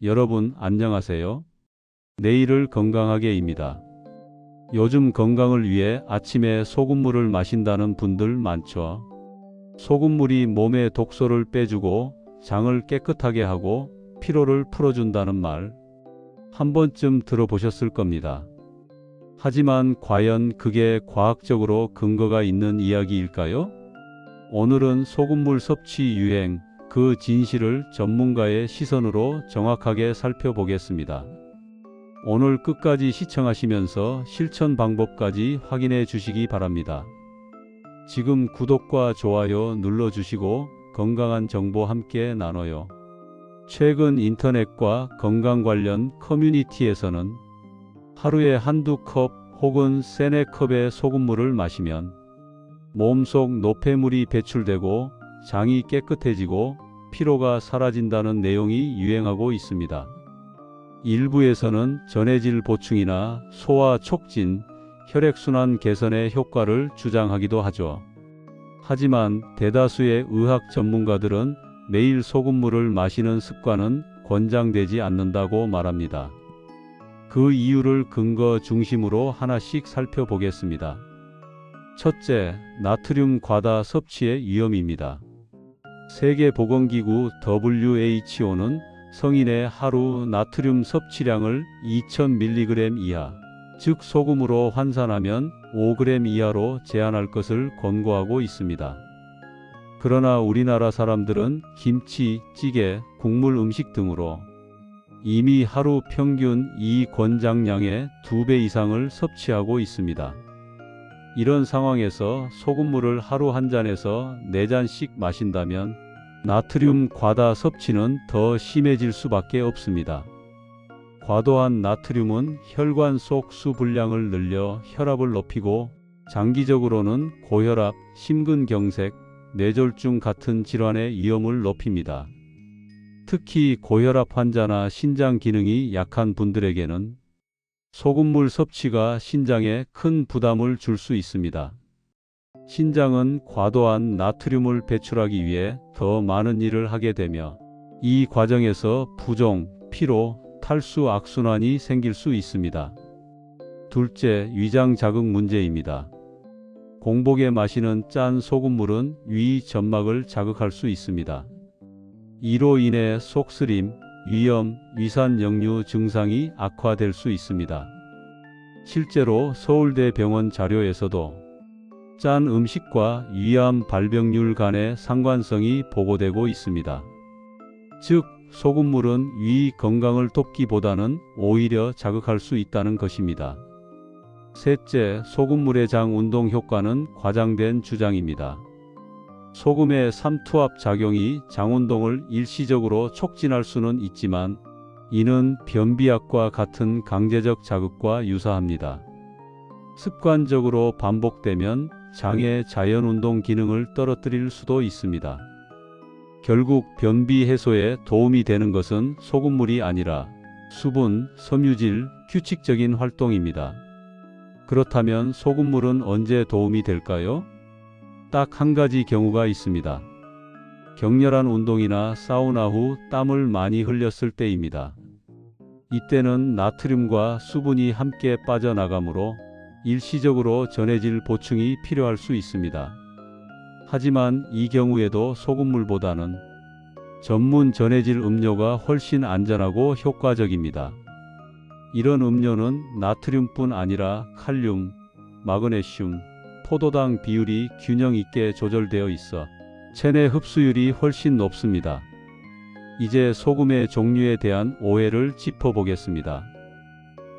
여러분 안녕하세요. 내일을 건강하게입니다. 요즘 건강을 위해 아침에 소금물을 마신다는 분들 많죠. 소금물이 몸의 독소를 빼주고 장을 깨끗하게 하고 피로를 풀어준다는 말 한 번쯤 들어보셨을 겁니다. 하지만 과연 그게 과학적으로 근거가 있는 이야기일까요? 오늘은 소금물 섭취 유행, 그 진실을 전문가의 시선으로 정확하게 살펴보겠습니다. 오늘 끝까지 시청하시면서 실천 방법까지 확인해 주시기 바랍니다. 지금 구독과 좋아요 눌러주시고 건강한 정보 함께 나눠요. 최근 인터넷과 건강 관련 커뮤니티에서는 하루에 한두 컵 혹은 세네 컵의 소금물을 마시면 몸속 노폐물이 배출되고 장이 깨끗해지고 피로가 사라진다는 내용이 유행하고 있습니다. 일부에서는 전해질 보충이나 소화 촉진, 혈액순환 개선의 효과를 주장하기도 하죠. 하지만 대다수의 의학 전문가들은 매일 소금물을 마시는 습관은 권장되지 않는다고 말합니다. 그 이유를 근거 중심으로 하나씩 살펴보겠습니다. 첫째, 나트륨 과다 섭취의 위험입니다. 세계보건기구 WHO는 성인의 하루 나트륨 섭취량을 2000mg 이하, 즉 소금으로 환산하면 5g 이하로 제한할 것을 권고하고 있습니다. 그러나 우리나라 사람들은 김치, 찌개, 국물 음식 등으로 이미 하루 평균 이 권장량의 2배 이상을 섭취하고 있습니다. 이런 상황에서 소금물을 하루 한 잔에서 4잔씩 마신다면 나트륨 과다 섭취는 더 심해질 수밖에 없습니다. 과도한 나트륨은 혈관 속 수 분량을 늘려 혈압을 높이고 장기적으로는 고혈압, 심근경색, 뇌졸중 같은 질환의 위험을 높입니다. 특히 고혈압 환자나 신장 기능이 약한 분들에게는 소금물 섭취가 신장에 큰 부담을 줄 수 있습니다. 신장은 과도한 나트륨을 배출하기 위해 더 많은 일을 하게 되며 이 과정에서 부종, 피로, 탈수 악순환이 생길 수 있습니다. 둘째, 위장 자극 문제입니다. 공복에 마시는 짠 소금물은 위 점막을 자극할 수 있습니다. 이로 인해 속쓰림, 위염, 위산역류 증상이 악화될 수 있습니다. 실제로 서울대병원 자료에서도 짠 음식과 위암 발병률 간의 상관성이 보고되고 있습니다. 즉, 소금물은 위 건강을 돕기보다는 오히려 자극할 수 있다는 것입니다. 셋째, 소금물의 장 운동 효과는 과장된 주장입니다. 소금의 삼투압 작용이 장 운동을 일시적으로 촉진할 수는 있지만 이는 변비약과 같은 강제적 자극과 유사합니다. 습관적으로 반복되면 장의 자연운동 기능을 떨어뜨릴 수도 있습니다. 결국 변비 해소에 도움이 되는 것은 소금물이 아니라 수분, 섬유질, 규칙적인 활동입니다. 그렇다면 소금물은 언제 도움이 될까요? 딱 한 가지 경우가 있습니다. 격렬한 운동이나 사우나 후 땀을 많이 흘렸을 때입니다. 이때는 나트륨과 수분이 함께 빠져나가므로 일시적으로 전해질 보충이 필요할 수 있습니다. 하지만 이 경우에도 소금물보다는 전문 전해질 음료가 훨씬 안전하고 효과적입니다. 이런 음료는 나트륨뿐 아니라 칼륨, 마그네슘, 포도당 비율이 균형 있게 조절되어 있어 체내 흡수율이 훨씬 높습니다. 이제 소금의 종류에 대한 오해를 짚어보겠습니다.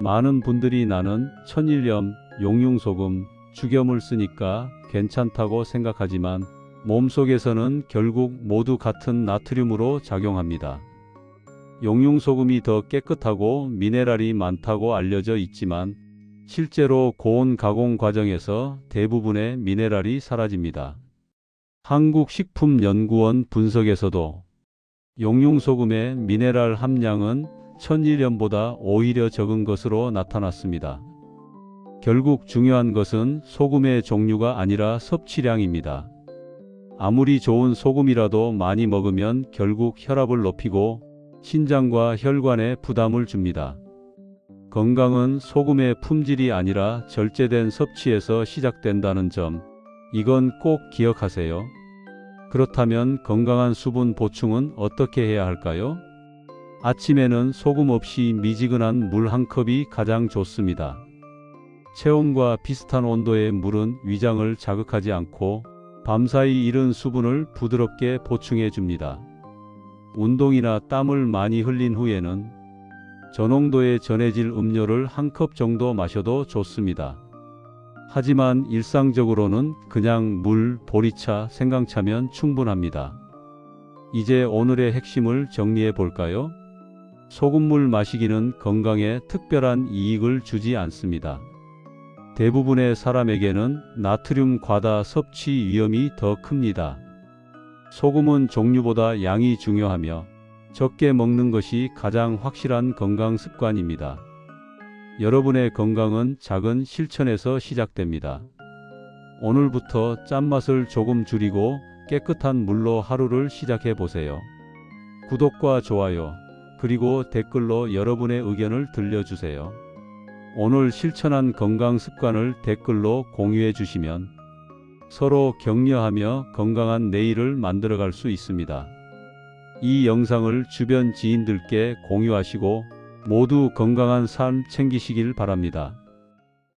많은 분들이 나는 천일염, 용융소금, 죽염을 쓰니까 괜찮다고 생각하지만 몸속에서는 결국 모두 같은 나트륨으로 작용합니다. 용융소금이 더 깨끗하고 미네랄이 많다고 알려져 있지만 실제로 고온 가공 과정에서 대부분의 미네랄이 사라집니다. 한국식품연구원 분석에서도 용융소금의 미네랄 함량은 천일염보다 오히려 적은 것으로 나타났습니다. 결국 중요한 것은 소금의 종류가 아니라 섭취량입니다. 아무리 좋은 소금이라도 많이 먹으면 결국 혈압을 높이고 신장과 혈관에 부담을 줍니다. 건강은 소금의 품질이 아니라 절제된 섭취에서 시작된다는 점, 이건 꼭 기억하세요. 그렇다면 건강한 수분 보충은 어떻게 해야 할까요? 아침에는 소금 없이 미지근한 물 한 컵이 가장 좋습니다. 체온과 비슷한 온도의 물은 위장을 자극하지 않고 밤사이 잃은 수분을 부드럽게 보충해 줍니다. 운동이나 땀을 많이 흘린 후에는 저농도의 전해질 음료를 한 컵 정도 마셔도 좋습니다. 하지만 일상적으로는 그냥 물, 보리차, 생강차면 충분합니다. 이제 오늘의 핵심을 정리해 볼까요? 소금물 마시기는 건강에 특별한 이익을 주지 않습니다. 대부분의 사람에게는 나트륨 과다 섭취 위험이 더 큽니다. 소금은 종류보다 양이 중요하며 적게 먹는 것이 가장 확실한 건강 습관입니다. 여러분의 건강은 작은 실천에서 시작됩니다. 오늘부터 짠맛을 조금 줄이고 깨끗한 물로 하루를 시작해 보세요. 구독과 좋아요, 그리고 댓글로 여러분의 의견을 들려주세요. 오늘 실천한 건강 습관을 댓글로 공유해 주시면 서로 격려하며 건강한 내일을 만들어갈 수 있습니다. 이 영상을 주변 지인들께 공유하시고 모두 건강한 삶 챙기시길 바랍니다.